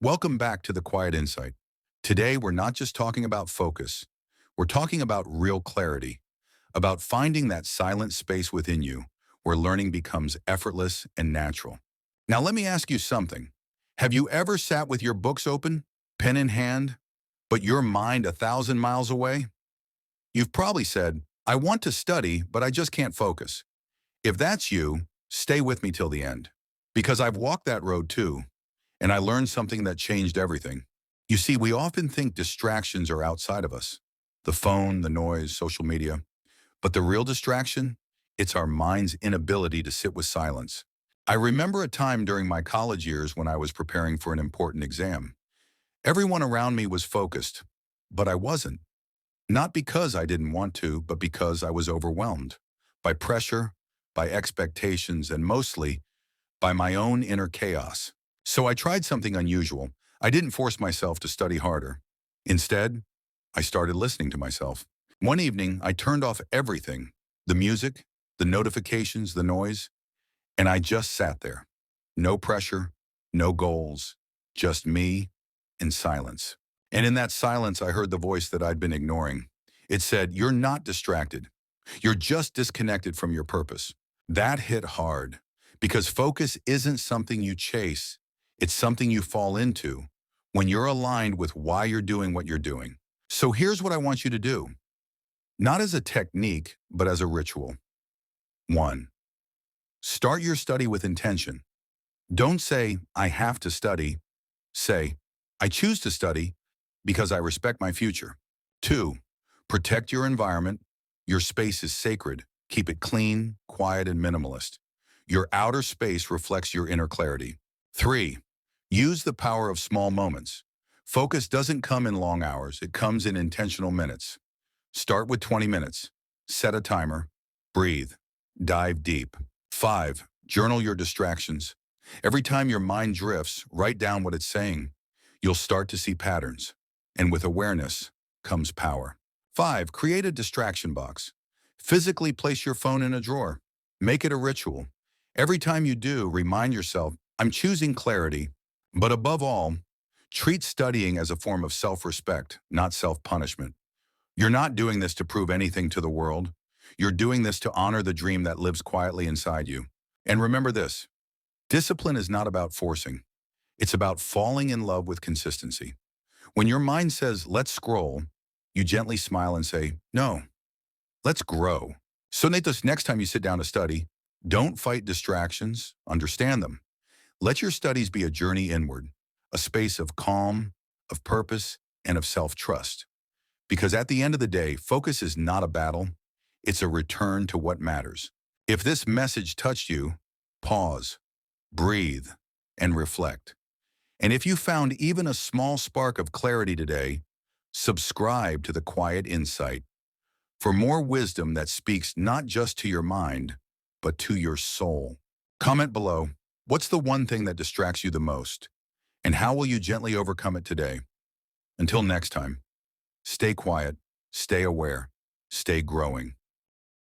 Welcome back to The Quiet Insight. Today, we're not just talking about focus. We're talking about real clarity, about finding that silent space within you where learning becomes effortless and natural. Now, let me ask you something. Have you ever sat with your books open, pen in hand, but your mind 1,000 miles away? You've probably said, I want to study, but I just can't focus. If that's you, stay with me till the end. Because I've walked that road too, and I learned something that changed everything. You see, we often think distractions are outside of us. The phone, the noise, social media. But the real distraction? It's our mind's inability to sit with silence. I remember a time during my college years when I was preparing for an important exam. Everyone around me was focused, but I wasn't. Not because I didn't want to, but because I was overwhelmed by pressure, by expectations, and mostly by my own inner chaos. So I tried something unusual. I didn't force myself to study harder. Instead, I started listening to myself. One evening, I turned off everything, the music, the notifications, the noise, and I just sat there. No pressure, no goals, just me and silence. And in that silence, I heard the voice that I'd been ignoring. It said, "You're not distracted. You're just disconnected from your purpose." That hit hard because focus isn't something you chase. It's something you fall into when you're aligned with why you're doing what you're doing. So here's what I want you to do, not as a technique, but as a ritual. 1. Start your study with intention. Don't say, I have to study. Say, I choose to study because I respect my future. 2. Protect your environment. Your space is sacred. Keep it clean, quiet, and minimalist. Your outer space reflects your inner clarity. 3. Use the power of small moments. Focus doesn't come in long hours. It comes in intentional minutes. Start with 20 minutes. Set a timer. Breathe. Dive deep. 5. Journal your distractions. Every time your mind drifts, write down what it's saying. You'll start to see patterns. And with awareness comes power. 5. Create a distraction box. Physically place your phone in a drawer. Make it a ritual. Every time you do, remind yourself, I'm choosing clarity. But above all, treat studying as a form of self-respect, not self-punishment. You're not doing this to prove anything to the world. You're doing this to honor the dream that lives quietly inside you. And remember this, discipline is not about forcing. It's about falling in love with consistency. When your mind says, let's scroll, you gently smile and say, no, let's grow. So next time you sit down to study, don't fight distractions, understand them. Let your studies be a journey inward, a space of calm, of purpose, and of self-trust. Because at the end of the day, focus is not a battle, it's a return to what matters. If this message touched you, pause, breathe, and reflect. And if you found even a small spark of clarity today, subscribe to The Quiet Insight for more wisdom that speaks not just to your mind, but to your soul. Comment below, what's the one thing that distracts you the most? And how will you gently overcome it today? Until next time, stay quiet, stay aware, stay growing.